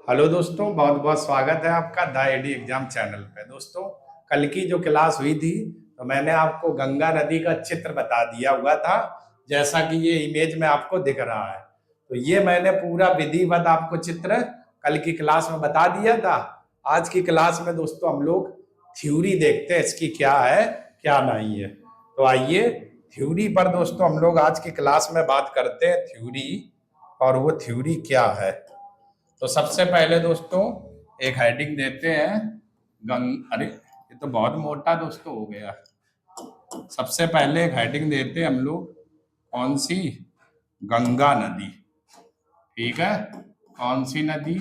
Hello दोस्तों, बहुत बहुत स्वागत है आपका द एडी एग्जाम चैनल पे। दोस्तों, कल की जो क्लास हुई थी तो मैंने आपको गंगा नदी का चित्र बता दिया हुआ था, जैसा कि ये इमेज में आपको दिख रहा है। तो ये मैंने पूरा विधिवत आपको चित्र कल की क्लास में बता दिया था। आज की क्लास में दोस्तों हम लोग थ्योरी देखते हैं, इसकी क्या है क्या नहीं है। तो आइए थ्योरी पर दोस्तों हम लोग आज की क्लास में बात करते हैं थ्योरी, और वो थ्योरी क्या है। तो सबसे पहले दोस्तों एक हेडिंग देते हैं अरे ये तो बहुत मोटा दोस्तों हो गया। सबसे पहले एक हेडिंग देते हैं हम लोग, कौन सी? गंगा नदी। ठीक है, कौन सी नदी?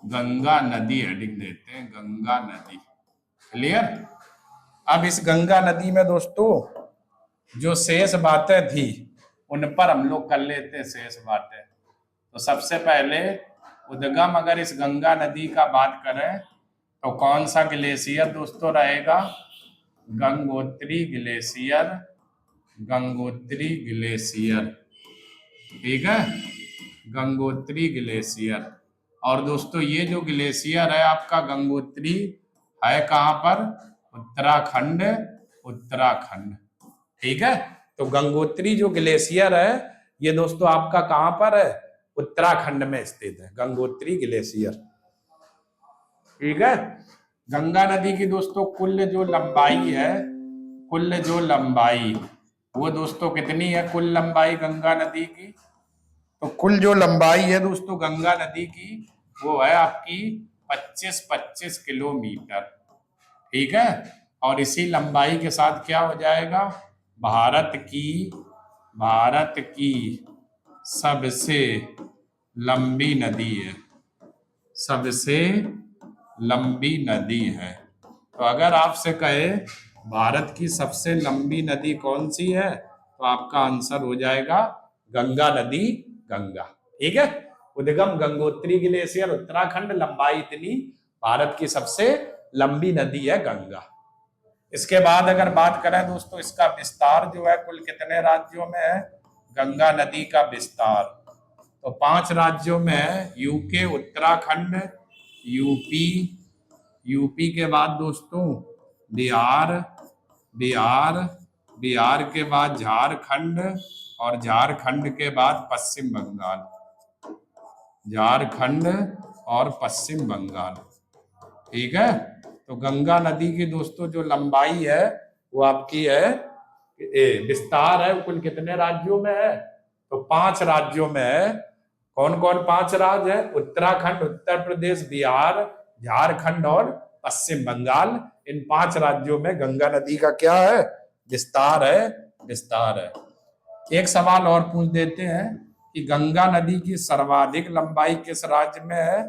गंगा नदी हेडिंग देते हैं, गंगा नदी। क्लियर? अब इस गंगा नदी में दोस्तों जो शेष बातें थी उन पर हम लोग कर लेते हैं शेष बातें। तो सबसे पहले उद्गम अगर इस गंगा नदी का बात करें तो कौन सा ग्लेशियर दोस्तों रहेगा? गंगोत्री ग्लेशियर। गंगोत्री ग्लेशियर, ठीक है, गंगोत्री ग्लेशियर। और दोस्तों ये जो ग्लेशियर है आपका गंगोत्री, है कहाँ पर? उत्तराखंड। उत्तराखंड, ठीक है। तो गंगोत्री जो ग्लेशियर है ये दोस्तों आपका कहाँ पर है? उत्तराखंड में स्थित है गंगोत्री ग्लेशियर, ठीक है। गंगा नदी की दोस्तों कुल जो लंबाई है, कुल जो लंबाई, वो दोस्तों कितनी है? कुल लंबाई गंगा नदी की, तो कुल जो लंबाई है दोस्तों गंगा नदी की वो है आपकी 25-25 किलोमीटर, ठीक है। और इसी लंबाई के साथ क्या हो जाएगा? भारत की सबसे लंबी नदी है, सबसे लंबी नदी है। तो अगर आपसे कहे भारत की सबसे लंबी नदी कौन सी है तो आपका आंसर हो जाएगा गंगा नदी, गंगा, ठीक है। उद्गम गंगोत्री ग्लेशियर उत्तराखंड, लंबाई इतनी, भारत की सबसे लंबी नदी है गंगा। इसके बाद अगर बात करें दोस्तों इसका विस्तार जो है कुल कितने राज्यों में है गंगा नदी का विस्तार? तो 5 राज्यों में है, यूके, उत्तराखंड, यूपी, यूपी के बाद दोस्तों बिहार, बिहार, बिहार के बाद झारखंड, और झारखंड के बाद पश्चिम बंगाल, झारखंड और पश्चिम बंगाल, ठीक है। तो गंगा नदी की दोस्तों जो लंबाई है वो आपकी है, विस्तार है कुल कितने राज्यों में है? तो 5 राज्यों में है। कौन कौन 5 राज्य है? उत्तराखंड, उत्तर प्रदेश, बिहार, झारखंड और पश्चिम बंगाल। इन 5 राज्यों में गंगा नदी का क्या है? विस्तार है, विस्तार है। एक सवाल और पूछ देते हैं कि गंगा नदी की सर्वाधिक लंबाई किस राज्य में है?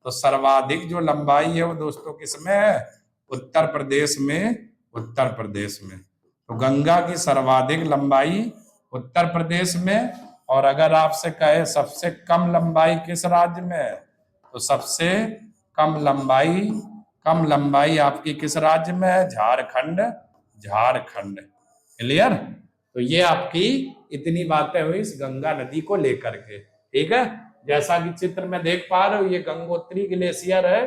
तो सर्वाधिक जो लंबाई है वो दोस्तों किसमें है? उत्तर प्रदेश में, उत्तर प्रदेश में। तो गंगा की सर्वाधिक लंबाई उत्तर प्रदेश में। और अगर आपसे कहे सबसे कम लंबाई किस राज्य में है तो सबसे कम लंबाई, कम लंबाई आपकी किस राज्य में है? झारखंड, झारखंड। क्लियर? तो ये आपकी इतनी बातें हुई इस गंगा नदी को लेकर के, ठीक है। जैसा कि चित्र में देख पा रहे हो ये गंगोत्री ग्लेशियर है,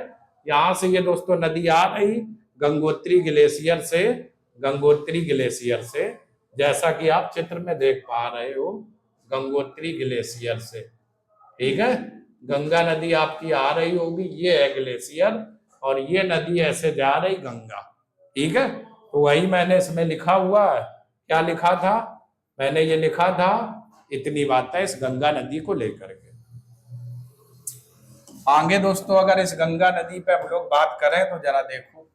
यहां से ये दोस्तों नदी आ रही गंगोत्री ग्लेशियर से, गंगोत्री ग्लेशियर से, जैसा कि आप चित्र में देख पा रहे हो गंगोत्री ग्लेशियर से, ठीक है। गंगा नदी आपकी आ रही होगी, ये है ग्लेशियर, और ये नदी ऐसे जा रही गंगा, ठीक है। तो वही मैंने इसमें लिखा हुआ है, क्या लिखा था? मैंने ये लिखा था इतनी बातें इस गंगा नदी को लेकर के। आगे दोस्तों अगर इस गंगा नदी पे हम लोग बात करें तो जरा देखो,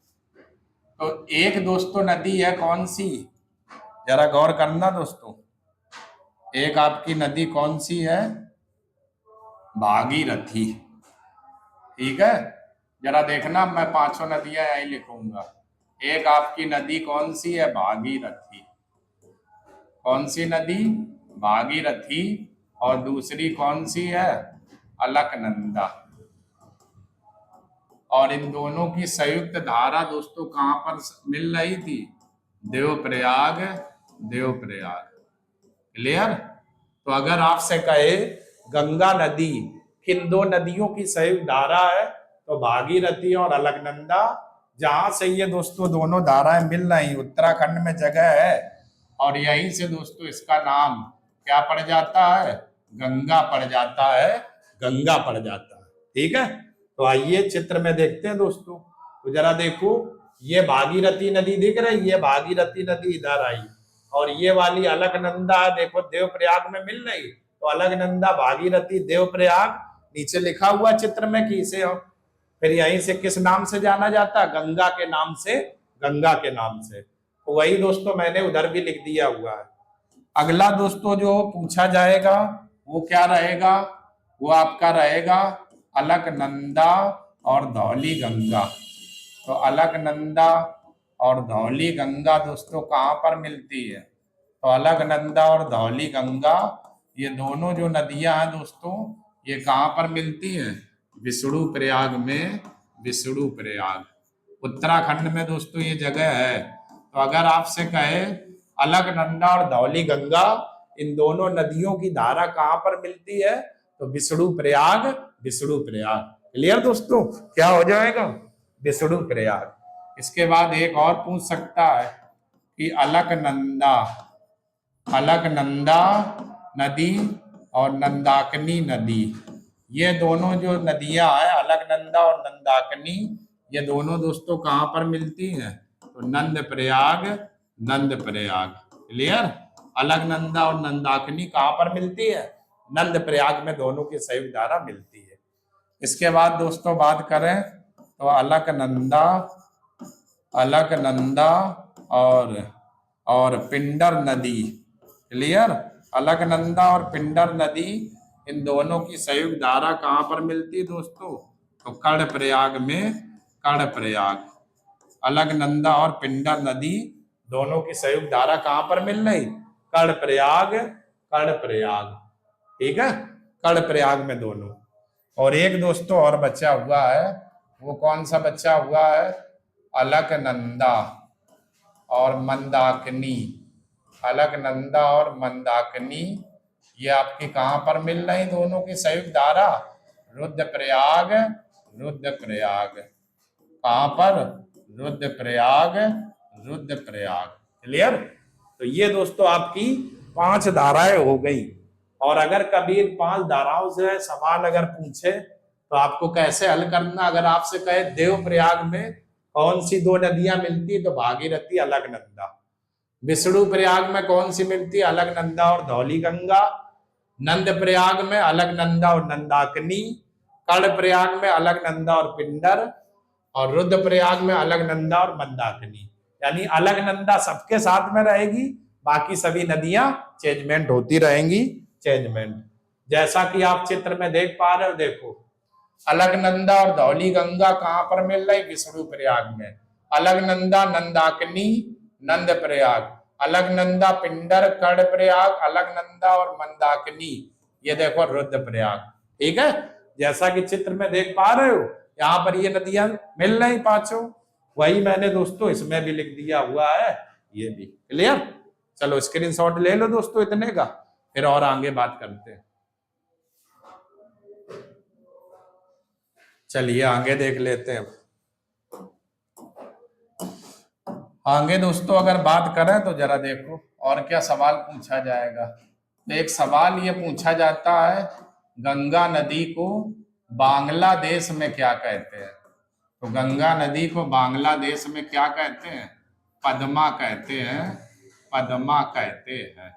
तो एक दोस्तों नदी है कौन सी? जरा गौर करना दोस्तों, एक आपकी नदी कौन सी है? भागीरथी, ठीक है। जरा देखना मैं 5 नदियां यही लिखूंगा। एक आपकी नदी कौन सी है? भागीरथी। कौन सी नदी? भागीरथी। और दूसरी कौन सी है? अलकनंदा। और इन दोनों की संयुक्त धारा दोस्तों कहां पर मिल रही थी? देवप्रयाग, देवप्रयाग। क्लियर? तो अगर आपसे कहे गंगा नदी किन दो नदियों की संयुक्त धारा है? तो भागीरथी और अलकनंदा। जहां से ये दोस्तों दोनों धाराएं मिल रही, उत्तराखंड में जगह है, और यहीं से दोस्तों इसका नाम क्या पड़ जाता है? गंगा पड़ जाता है, गंगा पड़ जाता है। ठीक है, तो आइए चित्र में देखते हैं दोस्तों। तो जरा देखो, ये भागीरथी नदी दिख रही है, भागीरथी नदी इधर आई, और ये वाली अलकनंदा देखो देवप्रयाग में मिल रही। तो अलकनंदा, भागीरथी, देवप्रयाग, नीचे लिखा हुआ चित्र में कि इसे फिर यहीं से किस नाम से जाना जाता है? गंगा के नाम से, गंगा के नाम से। तो वही दोस्तों मैंने उधर भी लिख दिया हुआ है। अगला दोस्तों जो पूछा जाएगा वो क्या रहेगा? वो आपका रहेगा अलकनंदा और धौली गंगा। तो अलकनंदा और धौली गंगा दोस्तों कहाँ पर मिलती है? तो अलकनंदा और धौली गंगा, ये दोनों जो नदियां हैं दोस्तों, ये कहाँ पर मिलती हैं? विष्णु प्रयाग में, विष्णु प्रयाग, उत्तराखंड में दोस्तों ये जगह है। तो अगर आपसे कहे अलकनंदा और धौली गंगा, इन दोनों नदियों की धारा कहाँ पर मिलती है? तो विष्णु प्रयाग, विष्णु प्रयाग। क्लियर दोस्तों, क्या हो जाएगा? विष्णु प्रयाग। इसके बाद एक और पूछ सकता है कि अलकनंदा, अलकनंदा नदी और नंदाकिनी नदी, ये दोनों जो नदियां हैं अलकनंदा और नंदाकिनी, ये दोनों दोस्तों कहाँ पर मिलती हैं? तो नंद प्रयाग, नंद प्रयाग। क्लियर, अलकनंदा और नंदाकिनी कहाँ पर मिलती है? नंद प्रयाग में दोनों की संयुक्त धारा मिलती है। इसके बाद दोस्तों बात करें तो अलकनंदा, अलकनंदा और पिंडर नदी। क्लियर, अलकनंदा और पिंडर नदी, इन दोनों की संयुक्त धारा कहाँ पर मिलती है दोस्तों? तो कर्णप्रयाग में, कर्णप्रयाग। अलकनंदा और पिंडर नदी दोनों की संयुक्त धारा कहाँ पर मिल रही? कर्णप्रयाग, कर्णप्रयाग। ठीक है, कर्णप्रयाग में दोनों। और एक दोस्तों और बचा हुआ है, वो कौन सा बचा हुआ है? अलकनंदा और मंदाकिनी। अलकनंदा और मंदाकिनी, ये आपकी कहाँ पर मिल रही दोनों की संयुक्त धारा? रुद्रप्रयाग, रुद्रप्रयाग। कहाँ पर? रुद्रप्रयाग, रुद्रप्रयाग। क्लियर, तो ये दोस्तों आपकी 5 धाराएं हो गई। और अगर कभी 5 धाराओं से सवाल अगर पूछे तो आपको कैसे हल करना? अगर आपसे कहे देवप्रयाग में कौन सी 2 नदियां मिलती, तो भागीरथी, अलकनंदा। विष्णु प्रयाग में कौन सी मिलती? अलकनंदा और धौली गंगा। नंद प्रयाग में अलकनंदा और नंदाकिनी। कर्ण प्रयाग में अलकनंदा और पिंडर। और रुद्र प्रयाग में अलकनंदा और मंदाकिनी। यानी अलकनंदा सबके साथ में रहेगी, बाकी सभी नदियां चेंजमेंट होती रहेंगी, चेंजमेंट। जैसा कि आप चित्र में देख पा रहे हो, देखो अलकनंदा और धौली गंगा कहाँ पर मिल रही? विष्णु प्रयाग में। अलकनंदा, नंदाकिनी, नंद प्रयाग। अलकनंदा, पिंडर, कर्ण प्रयाग। अलकनंदा और मंदाकिनी, ये देखो रुद्र प्रयाग। ठीक है, जैसा कि चित्र में देख पा रहे हो, यहाँ पर ये नदियां मिल रही 5। वही मैंने दोस्तों इसमें भी लिख दिया हुआ है, ये भी। क्लियर, चलो स्क्रीनशॉट ले लो दोस्तों इतने का, फिर और आगे बात करते हैं। चलिए आगे देख लेते हैं। आगे दोस्तों अगर बात करें तो जरा देखो और क्या सवाल पूछा जाएगा। तो एक सवाल ये पूछा जाता है, गंगा नदी को बांग्लादेश में क्या कहते हैं? तो गंगा नदी को बांग्लादेश में क्या कहते हैं? पद्मा कहते हैं, पद्मा कहते हैं।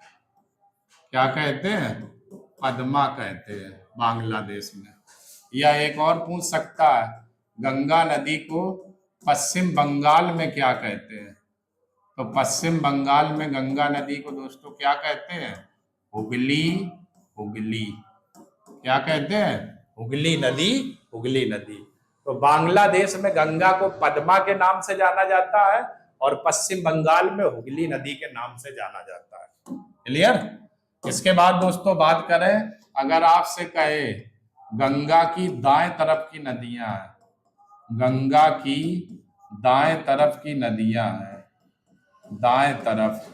क्या कहते हैं? पद्मा कहते हैं बांग्लादेश में। या एक और पूछ सकता है, गंगा नदी को पश्चिम बंगाल में क्या कहते हैं? तो पश्चिम बंगाल में गंगा नदी को दोस्तों क्या कहते हैं? हुगली, हुगली। क्या कहते हैं? हुगली नदी, हुगली नदी। तो बांग्लादेश में गंगा को पद्मा के नाम से जाना जाता है और पश्चिम बंगाल में हुगली नदी के नाम से जाना जाता है। क्लियर, इसके बाद दोस्तों बात करें, अगर आपसे कहे गंगा की दाएं तरफ की नदियां हैं, गंगा की दाएं तरफ की नदियां हैं, दाएं तरफ,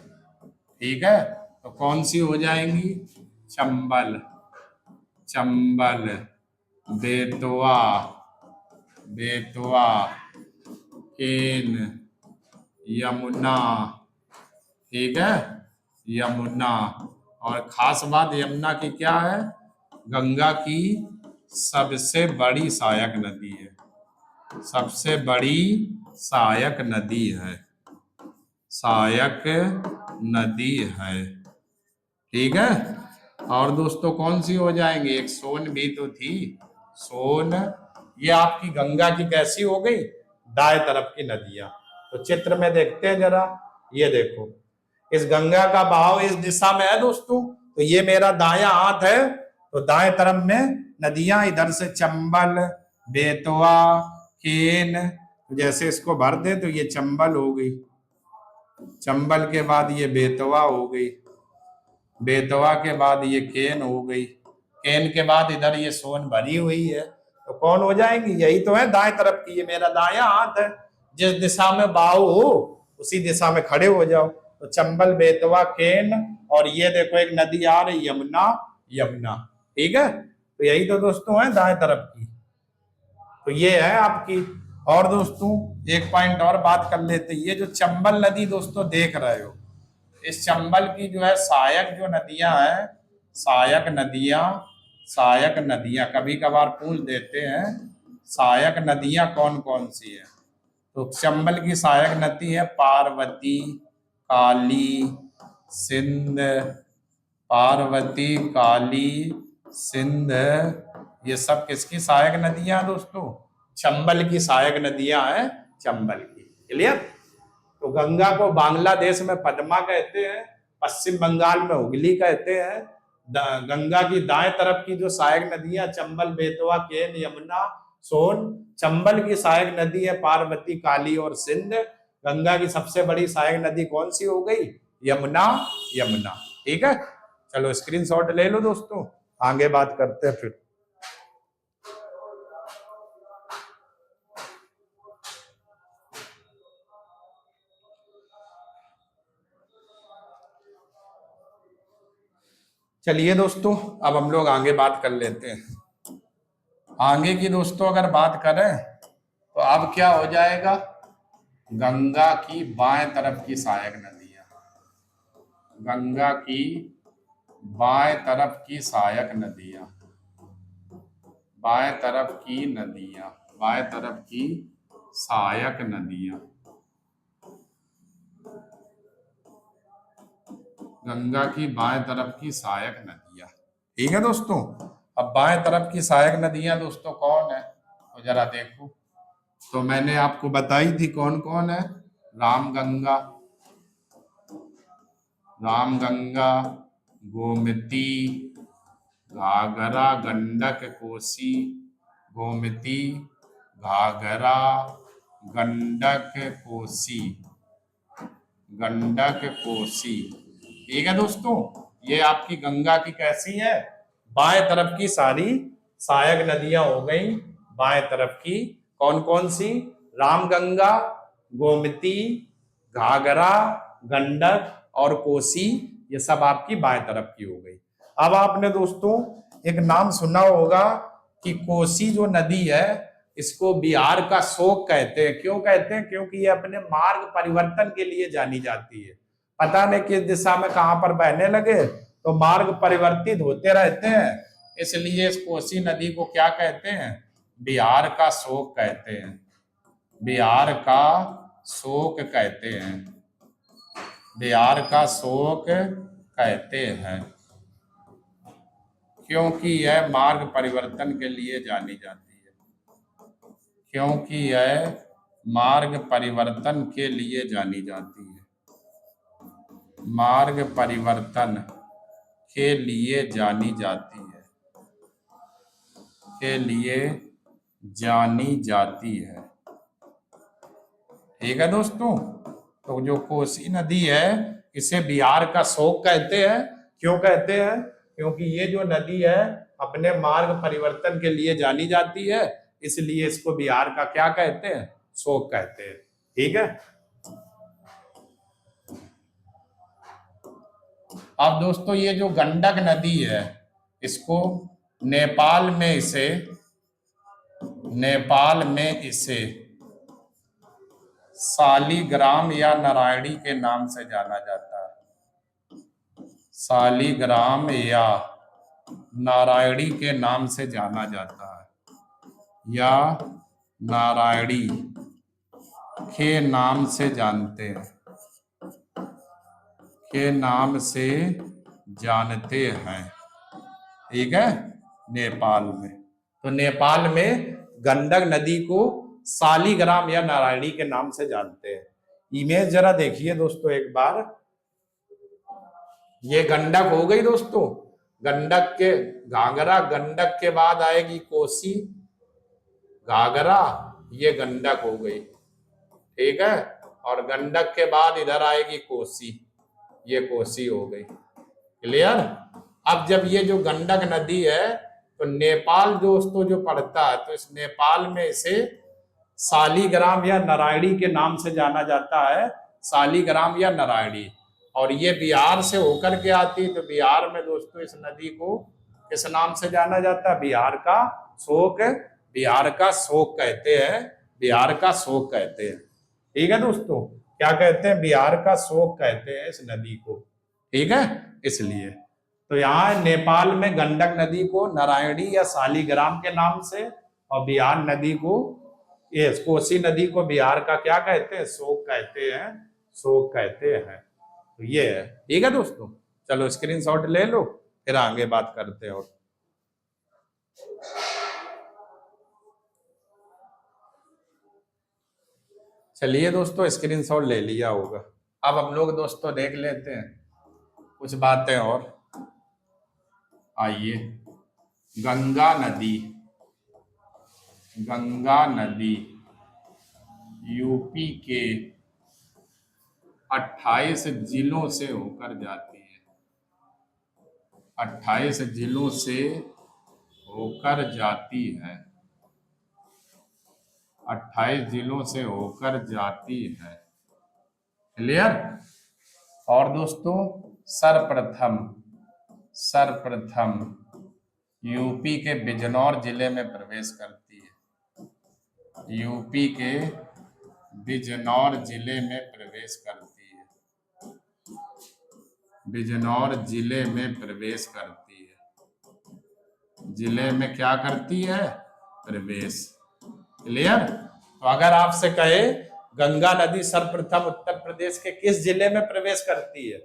ठीक है, तो कौन सी हो जाएंगी? चंबल, चंबल, बेतवा, बेतवा, केन, यमुना, ठीक है, यमुना। और खास बात यमुना की क्या है? गंगा की सबसे बड़ी सहायक नदी है, सबसे बड़ी सहायक नदी है, सहायक नदी है, ठीक है। और दोस्तों कौन सी हो जाएंगे? एक सोन भी तो थी, सोन। ये आपकी गंगा की कैसी हो गई? दाएं तरफ की नदियां। तो चित्र में देखते हैं जरा, ये देखो, इस गंगा का बहाव इस दिशा में है दोस्तों, तो ये मेरा दायां हाथ है, तो दाएं तरफ में नदियां, इधर से चंबल, बेतवा, केन। जैसे इसको भर दे तो ये चंबल हो गई, चंबल के बाद ये बेतवा हो गई, बेतवा के बाद ये केन हो गई, केन के बाद इधर ये सोन भरी हुई है। तो कौन हो जाएंगी? यही तो है दाएं तरफ की, ये मेरा दायां हाथ है, जिस दिशा में बाहु हो उसी दिशा में खड़े हो जाओ। तो चंबल, बेतवा, केन, और ये देखो एक नदी आ रही यमुना, यमुना, ठीक है। तो यही तो दोस्तों है दाएं तरफ की। तो ये है आपकी। और दोस्तों एक पॉइंट और बात कर लेते, ये जो चंबल नदी दोस्तों देख रहे हो, इस चंबल की जो है सहायक जो नदियां हैं, सहायक नदियां, सहायक नदियां कभी कभार पूछ देते हैं, सहायक नदियां कौन कौन सी है? तो चंबल की सहायक नदी है पार्वती, काली, सिंध, पार्वती, काली, सिंध। ये सब किसकी सहायक नदियां हैं दोस्तों? चंबल की सहायक नदियां हैं, चंबल की। क्लियर? तो गंगा को बांग्लादेश में पद्मा कहते हैं, पश्चिम बंगाल में हुगली कहते हैं। गंगा की दाएं तरफ की जो सहायक नदियां चंबल, बेतवा, केन, यमुना, सोन। चंबल की सहायक नदी है पार्वती, काली और सिंध। गंगा की सबसे बड़ी सहायक नदी कौन सी हो गई? यमुना, यमुना, ठीक है। चलो स्क्रीनशॉट ले लो दोस्तों, आगे बात करते हैं फिर। चलिए दोस्तों अब हम लोग आगे बात कर लेते हैं। आगे की दोस्तों अगर बात करें तो अब क्या हो जाएगा? गंगा की बाएं तरफ की सहायक नदियां, गंगा की बाएं तरफ की सहायक नदियां, बाएं तरफ की नदियां, बाएं तरफ की सहायक नदियां, गंगा की बाएं तरफ की सहायक नदियां, ठीक है दोस्तों। अब बाएं तरफ की सहायक नदियां दोस्तों कौन है? तो जरा देखो, तो मैंने आपको बताई थी कौन कौन है। रामगंगा, रामगंगा, गोमती, घाघरा, गंडक, कोसी, गोमती, घाघरा, गंडक, कोसी, गंडक, कोसी, ठीक है दोस्तों। ये आपकी गंगा की कैसी है? बाएं तरफ की सारी सहायक नदियां हो गई, बाएं तरफ की। कौन कौन सी? रामगंगा, गोमती, घाघरा, गंडक और कोसी, ये सब आपकी बाएं तरफ की हो गई। अब आपने दोस्तों एक नाम सुना होगा कि कोसी जो नदी है इसको बिहार का शोक कहते हैं। क्यों कहते हैं? क्योंकि ये अपने मार्ग परिवर्तन के लिए जानी जाती है। पता नहीं किस दिशा में कहां पर बहने लगे, तो मार्ग परिवर्तित होते रहते हैं, इसलिए इस कोसी नदी को क्या कहते हैं? बिहार का शोक कहते हैं, बिहार का शोक कहते हैं, बिहार का शोक कहते हैं, क्योंकि यह मार्ग परिवर्तन के लिए जानी जाती है, क्योंकि यह मार्ग परिवर्तन के लिए जानी जाती है, मार्ग परिवर्तन के लिए जानी जाती है, के लिए जानी जाती है, ठीक है दोस्तों। तो जो कोसी नदी है इसे बिहार का शोक कहते हैं। क्यों कहते हैं? क्योंकि ये जो नदी है अपने मार्ग परिवर्तन के लिए जानी जाती है, इसलिए इसको बिहार का क्या कहते हैं? शोक कहते हैं, ठीक है। अब दोस्तों ये जो गंडक नदी है इसको नेपाल में इसे नेपाल में इसे शालिग्राम या नारायणी के नाम से जाना जाता है। शालिग्राम या नारायणी के नाम से जाना जाता है, या नारायणी के नाम से जानते हैं, के नाम से जानते हैं। ठीक है, नेपाल में। तो नेपाल में गंडक नदी को शालिग्राम या नारायणी के नाम से जानते हैं। इमेज जरा देखिए दोस्तों एक बार। ये गंडक हो गई दोस्तों, गंडक के घाघरा, गंडक के बाद आएगी कोसी, घाघरा, ये गंडक हो गई। ठीक है, और गंडक के बाद इधर आएगी कोसी, ये कोसी हो गई। क्लियर। अब जब ये जो गंडक नदी है, तो नेपाल दोस्तों जो पड़ता है, तो इस नेपाल में इसे शालिग्राम या नारायणी के नाम से जाना जाता है, शालिग्राम या नारायणी। और ये बिहार से होकर के आती है, तो बिहार में दोस्तों इस नदी को किस नाम से जाना जाता है? बिहार का शोक, बिहार का शोक कहते हैं, बिहार का शोक कहते हैं। ठीक है दोस्तों, क्या कहते हैं? बिहार का शोक कहते हैं इस नदी को। ठीक है, इसलिए तो यहाँ नेपाल में गंडक नदी को नारायणी या शालिग्राम के नाम से, और बिहार नदी को, ये कोसी नदी को बिहार का क्या कहते हैं? शोक कहते हैं, शोक कहते हैं। तो ये है। ठीक है दोस्तों, चलो स्क्रीनशॉट ले लो, फिर आगे बात करते हैं। और चलिए दोस्तों, स्क्रीनशॉट ले लिया होगा। अब हम लोग दोस्तों देख लेते हैं कुछ बातें और। आइए, गंगा नदी, गंगा नदी यूपी के 28 जिलों से होकर जाती है, 28 जिलों से होकर जाती है, 28 जिलों से होकर जाती है। क्लियर। और दोस्तों सर्वप्रथम, सर्वप्रथम यूपी के बिजनौर जिले में प्रवेश करती है, यूपी के बिजनौर जिले में प्रवेश करती है, बिजनौर जिले में प्रवेश करती है, जिले में क्या करती है? प्रवेश। क्लियर। तो अगर आपसे कहे गंगा नदी सर्वप्रथम उत्तर प्रदेश के किस जिले में प्रवेश करती है,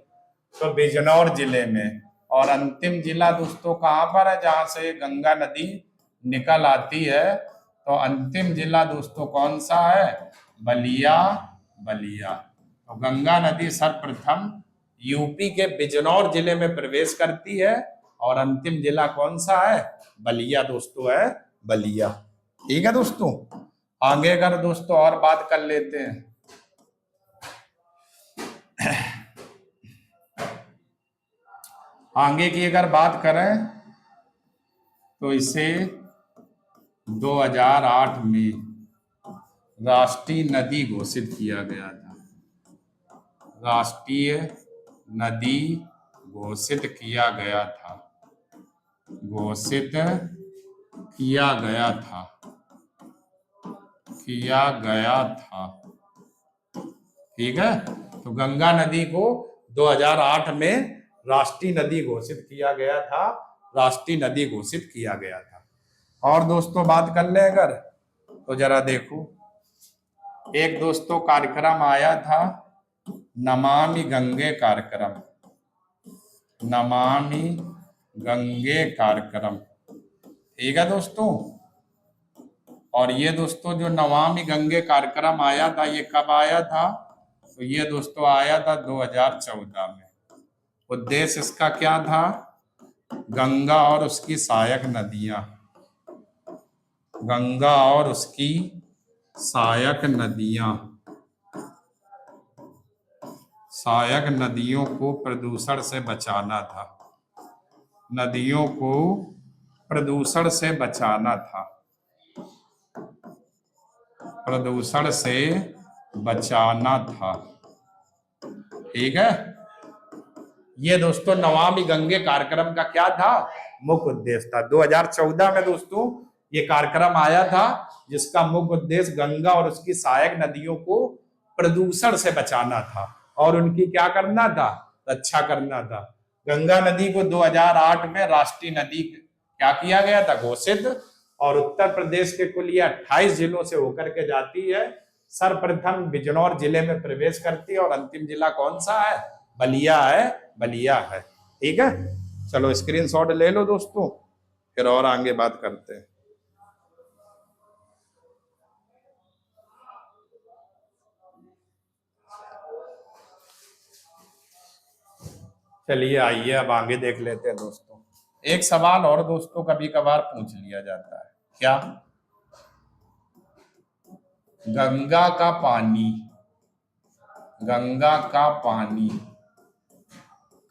तो बिजनौर जिले में। और अंतिम जिला दोस्तों कहाँ पर है जहां से गंगा नदी निकल आती है? तो अंतिम जिला दोस्तों कौन सा है? बलिया, बलिया। तो गंगा नदी सर्वप्रथम यूपी के बिजनौर जिले में प्रवेश करती है, और अंतिम जिला कौन सा है? बलिया दोस्तों, है बलिया। ठीक है दोस्तों, आगे अगर दोस्तों और बात कर लेते हैं। आगे की अगर बात करें तो इसे 2008 में राष्ट्रीय नदी घोषित किया गया था, राष्ट्रीय नदी घोषित किया गया था, घोषित किया गया था, किया गया था। ठीक है, तो गंगा नदी को 2008 में राष्ट्रीय नदी घोषित किया गया था, राष्ट्रीय नदी घोषित किया गया था। और दोस्तों बात कर ले अगर, तो जरा देखो, एक दोस्तों कार्यक्रम आया था, नमामि गंगे कार्यक्रम, नमामि गंगे कार्यक्रम। ठीक है दोस्तों, और ये दोस्तों जो नमामि गंगे कार्यक्रम आया था, ये कब आया था? तो ये दोस्तों आया था 2014 में। उद्देश्य इसका क्या था? गंगा और उसकी सहायक नदियां, गंगा और उसकी सहायक नदियां, सहायक नदियों को प्रदूषण से बचाना था, नदियों को प्रदूषण से बचाना था, प्रदूषण से बचाना था। ठीक है, ये दोस्तों नमामि गंगे कार्यक्रम का क्या था? मुख्य उद्देश्य था। 2014 में दोस्तों ये कार्यक्रम आया था जिसका मुख्य उद्देश्य गंगा और उसकी सहायक नदियों को प्रदूषण से बचाना था और उनकी क्या करना था, रक्षा करना था। गंगा नदी को 2008 में राष्ट्रीय नदी क्या किया गया था, घोषित। और उत्तर प्रदेश के कुल ये 28 जिलों से होकर के जाती है। सर्वप्रथम बिजनौर जिले में प्रवेश करती है और अंतिम जिला कौन सा है, बलिया है, बलिया है। ठीक है, चलो स्क्रीनशॉट ले लो दोस्तों, फिर और आगे बात करते हैं। चलिए आइए अब आगे देख लेते हैं दोस्तों। एक सवाल और दोस्तों कभी कभार पूछ लिया जाता है, क्या गंगा का पानी, गंगा का पानी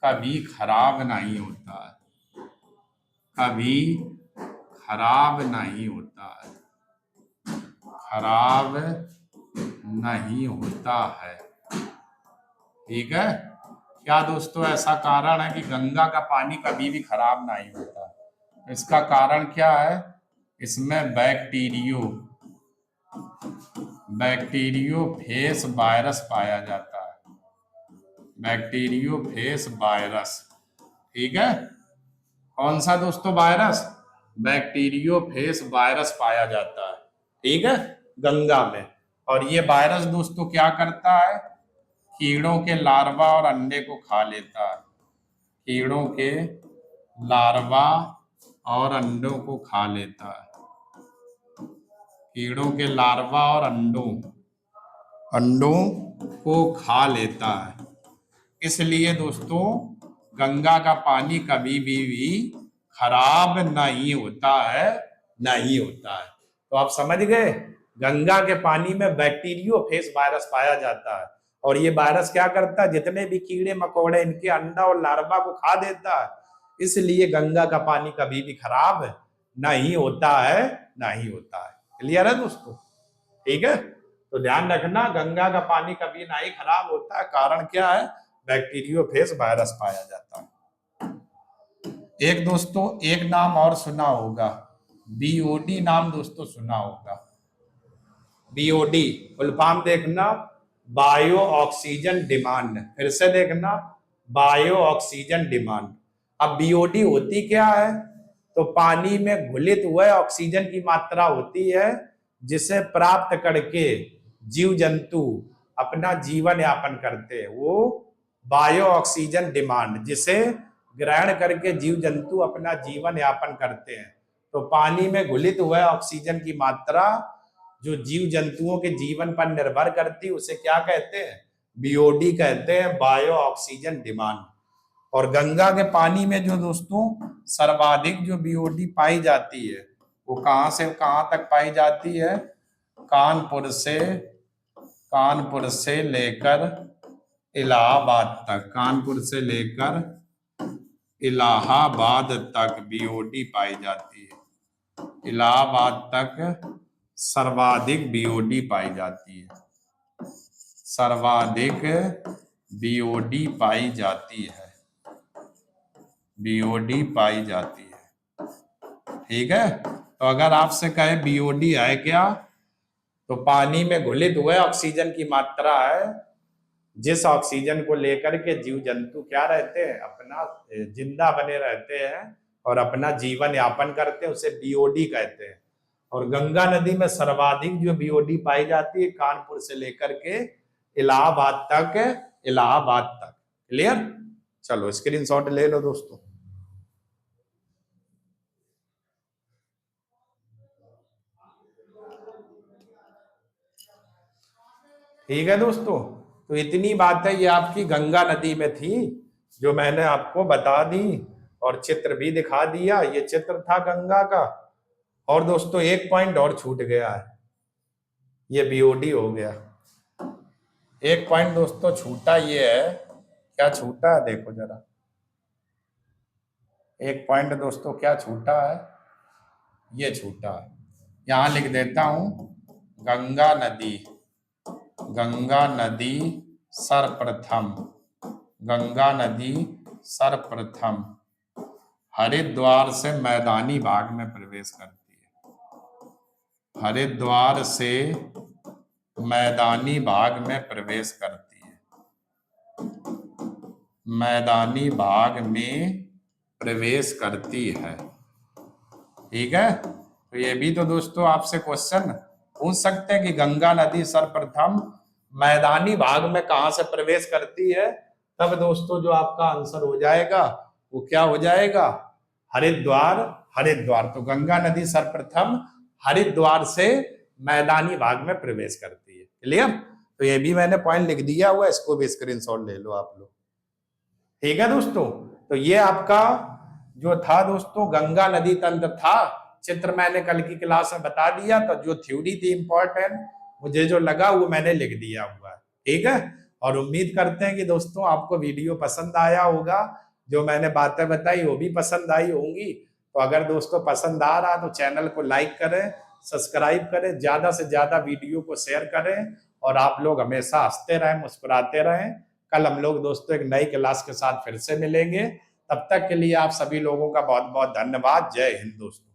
कभी खराब नहीं होता है, कभी खराब नहीं होता है, खराब नहीं होता है। ठीक है, क्या दोस्तों ऐसा कारण है कि गंगा का पानी कभी भी खराब नहीं होता? इसका कारण क्या है, इसमें बैक्टीरियोफेज वायरस पाया जाता है, बैक्टीरियोफेज वायरस। ठीक है, कौन सा दोस्तों वायरस, बैक्टीरियोफेज वायरस पाया जाता है। ठीक है, गंगा में। और ये वायरस दोस्तों क्या करता है, कीड़ों के लार्वा और अंडे को खा लेता है, कीड़ों के लार्वा और अंडों को खा लेता है, कीड़ों के लार्वा और अंडों को खा लेता है। इसलिए दोस्तों गंगा का पानी कभी भी खराब नहीं होता है, नहीं होता है। तो आप समझ गए, गंगा के पानी में बैक्टीरियोफेज वायरस पाया जाता है और ये वायरस क्या करता है, जितने भी कीड़े मकोड़े इनके अंडा और लार्वा को खा देता है। इसलिए गंगा का पानी कभी भी खराब नहीं होता है, नहीं होता है। क्लियर है दोस्तों? ठीक है, तो ध्यान रखना गंगा का पानी कभी नहीं खराब होता है। कारण क्या है, बैक्टीरियोफेज वायरस पाया जाता है। एक दोस्तों एक नाम और सुना होगा, बीओडी नाम दोस्तों सुना होगा। बीओडी फुल फॉर्म देखना, बायो ऑक्सीजन डिमांड। फिर से देखना, बायो ऑक्सीजन डिमांड। अब बीओडी होती क्या है, तो पानी में घुलित हुए ऑक्सीजन की मात्रा होती है जिसे प्राप्त करके जीव जंतु अपना जीवन यापन करते हैं। वो बायो ऑक्सीजन डिमांड, जिसे ग्रहण करके जीव जंतु अपना जीवन यापन करते हैं। तो पानी में घुलित हुए ऑक्सीजन की मात्रा जो जीव जंतुओं के जीवन पर निर्भर करती, उसे क्या कहते हैं, बीओडी कहते हैं, बायो ऑक्सीजन डिमांड। और गंगा के पानी में जो दोस्तों सर्वाधिक जो बीओडी पाई जाती है, वो कहां से कहां तक पाई जाती है, कानपुर से लेकर इलाहाबाद तक, कानपुर से लेकर इलाहाबाद तक बीओडी पाई जाती है। इलाहाबाद तक सर्वाधिक बीओडी पाई जाती है, सर्वाधिक बीओडी पाई जाती है, बीओडी पाई जाती है। ठीक है, तो अगर आपसे कहे बीओडी है क्या, तो पानी में घुलित हुए ऑक्सीजन की मात्रा है जिस ऑक्सीजन को लेकर के जीव जंतु क्या रहते हैं, अपना जिंदा बने रहते हैं और अपना जीवन यापन करते हैं, उसे बीओडी कहते हैं। और गंगा नदी में सर्वाधिक जो बीओडी पाई जाती है कानपुर से लेकर के इलाहाबाद तक, इलाहाबाद तक। क्लियर? चलो स्क्रीनशॉट ले लो दोस्तों। ठीक है दोस्तों, तो इतनी बातें ये आपकी गंगा नदी में थी जो मैंने आपको बता दी और चित्र भी दिखा दिया। ये चित्र था गंगा का। और दोस्तों एक पॉइंट और छूट गया है, ये बीओडी हो गया। एक पॉइंट दोस्तों छूटा, ये है, क्या छूटा है देखो जरा। एक पॉइंट दोस्तों क्या छूटा है, ये छूटा है। यहां लिख देता हूं, गंगा नदी, गंगा नदी सर्वप्रथम, गंगा नदी सर्वप्रथम हरिद्वार से मैदानी भाग में प्रवेश करती है। हरिद्वार से मैदानी भाग में प्रवेश करती है। मैदानी भाग में प्रवेश करती है। ठीक है, तो ये भी तो दोस्तों आपसे क्वेश्चन पूछ सकते हैं कि गंगा नदी सर्वप्रथम मैदानी भाग में कहां से प्रवेश करती है। तब दोस्तों जो आपका आंसर हो जाएगा वो क्या हो जाएगा, हरिद्वार। हरिद्वार, तो गंगा नदी सर्वप्रथम हरिद्वार से मैदानी भाग में प्रवेश करती है। क्लियर, तो ये भी मैंने पॉइंट लिख दिया हुआ, इसको भी स्क्रीनशॉट ले लो आप लोग। ठीक है दोस्तों, तो ये आपका जो था दोस्तों गंगा नदी तंत्र था, चित्र मैंने कल की क्लास में बता दिया। तो जो थ्योरी थी इंपॉर्टेंट, मुझे जो लगा वो मैंने लिख दिया हुआ है। ठीक है, और उम्मीद करते हैं कि दोस्तों आपको वीडियो पसंद आया होगा, जो मैंने बातें बताई वो भी पसंद आई होंगी। तो अगर दोस्तों पसंद आ रहा तो चैनल को लाइक करें, सब्सक्राइब करें, ज्यादा से ज्यादा वीडियो को शेयर करें, और आप लोग हमेशा हंसते रहें, मुस्कुराते रहें। कल हम लोग दोस्तों एक नई क्लास के साथ फिर से मिलेंगे। तब तक के लिए आप सभी लोगों का बहुत बहुत धन्यवाद। जय हिंद दोस्तों।